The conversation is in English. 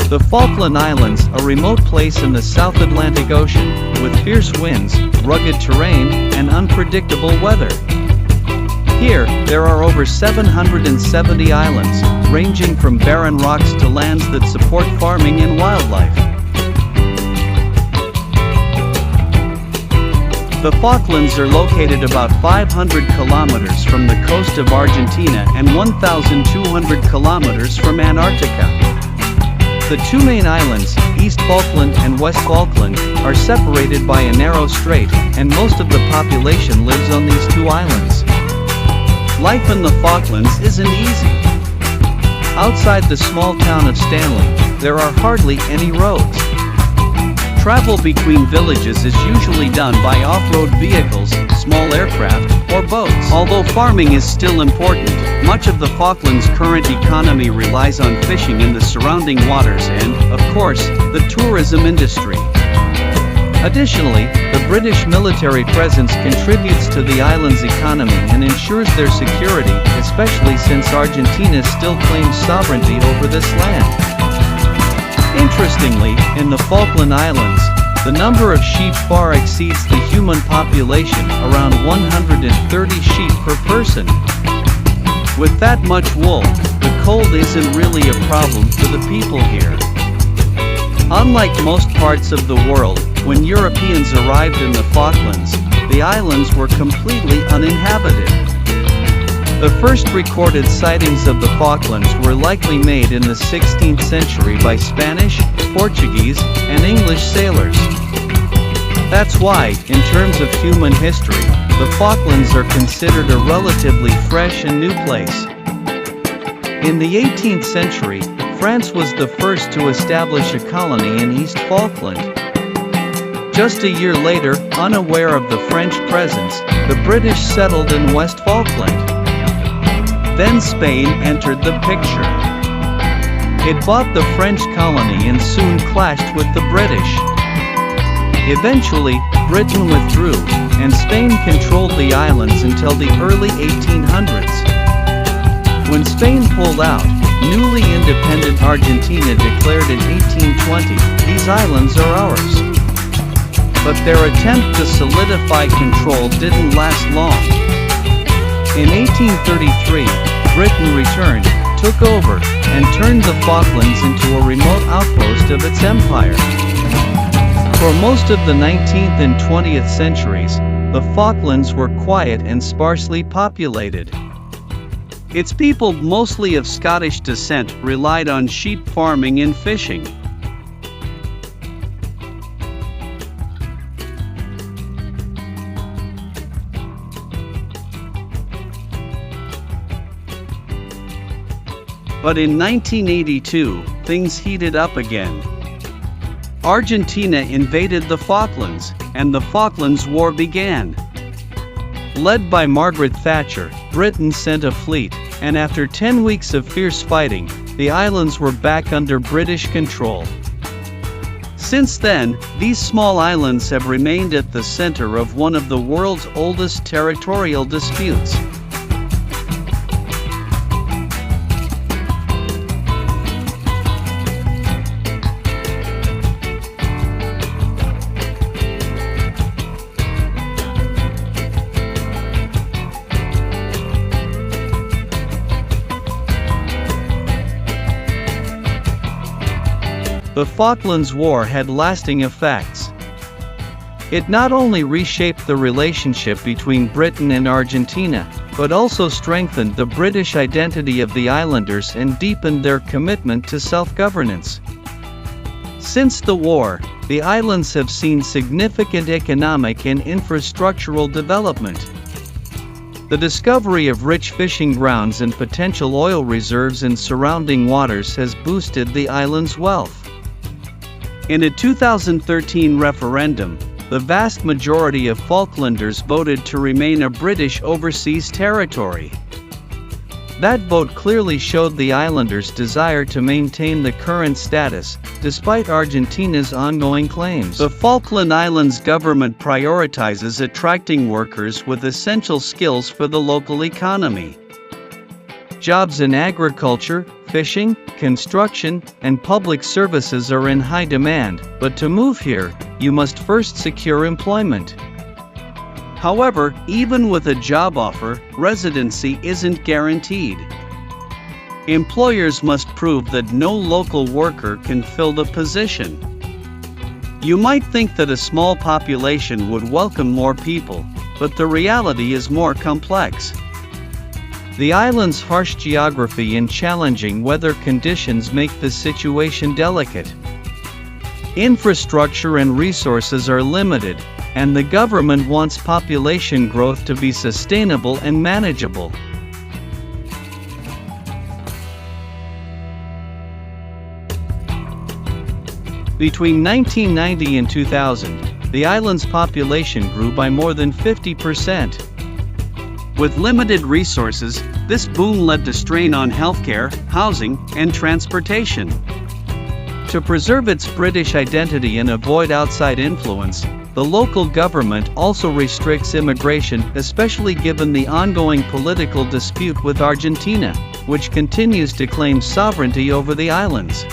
The Falkland Islands, a remote place in the South Atlantic Ocean, with fierce winds, rugged terrain, and unpredictable weather. Here, there are over 770 islands, ranging from barren rocks to lands that support farming and wildlife. The Falklands are located about 500 kilometers from the coast of Argentina and 1,200 kilometers from Antarctica. The two main islands, East Falkland and West Falkland, are separated by a narrow strait, and most of the population lives on these two islands. Life in the Falklands isn't easy. Outside the small town of Stanley, there are hardly any roads. Travel between villages is usually done by off-road vehicles, small aircraft, or boats. Although farming is still important, much of the Falklands' current economy relies on fishing in the surrounding waters and, of course, the tourism industry. Additionally, the British military presence contributes to the island's economy and ensures their security, especially since Argentina still claims sovereignty over this land. Interestingly, in the Falkland Islands, the number of sheep far exceeds the human population, around 130 sheep per person. With that much wool, the cold isn't really a problem for the people here. Unlike most parts of the world, when Europeans arrived in the Falklands, the islands were completely uninhabited. The first recorded sightings of the Falklands were likely made in the 16th century by Spanish, Portuguese, and English sailors. That's why, in terms of human history, the Falklands are considered a relatively fresh and new place. In the 18th century, France was the first to establish a colony in East Falkland. Just a year later, unaware of the French presence, the British settled in West Falkland. Then Spain entered the picture. It bought the French colony and soon clashed with the British. Eventually, Britain withdrew, and Spain controlled the islands until the early 1800s. When Spain pulled out, newly independent Argentina declared in 1820, "These islands are ours." But their attempt to solidify control didn't last long. In 1833, Britain returned, took over, and turned the Falklands into a remote outpost of its empire. For most of the 19th and 20th centuries, the Falklands were quiet and sparsely populated. Its people, mostly of Scottish descent, relied on sheep farming and fishing. But in 1982, things heated up again. Argentina invaded the Falklands, and the Falklands War began. Led by Margaret Thatcher, Britain sent a fleet, and after 10 weeks of fierce fighting, the islands were back under British control. Since then, these small islands have remained at the center of one of the world's oldest territorial disputes. The Falklands War had lasting effects. It not only reshaped the relationship between Britain and Argentina, but also strengthened the British identity of the islanders and deepened their commitment to self-governance. Since the war, the islands have seen significant economic and infrastructural development. The discovery of rich fishing grounds and potential oil reserves in surrounding waters has boosted the island's wealth. In a 2013 referendum, the vast majority of Falklanders voted to remain a British overseas territory. That vote clearly showed the islanders' desire to maintain the current status, despite Argentina's ongoing claims. The Falkland Islands government prioritizes attracting workers with essential skills for the local economy. Jobs in agriculture, fishing, construction, and public services are in high demand, but to move here, you must first secure employment. However, even with a job offer, residency isn't guaranteed. Employers must prove that no local worker can fill the position. You might think that a small population would welcome more people, but the reality is more complex. The island's harsh geography and challenging weather conditions make the situation delicate. Infrastructure and resources are limited, and the government wants population growth to be sustainable and manageable. Between 1990 and 2000, the island's population grew by more than 50%. With limited resources, this boom led to strain on healthcare, housing, and transportation. To preserve its British identity and avoid outside influence, the local government also restricts immigration, especially given the ongoing political dispute with Argentina, which continues to claim sovereignty over the islands.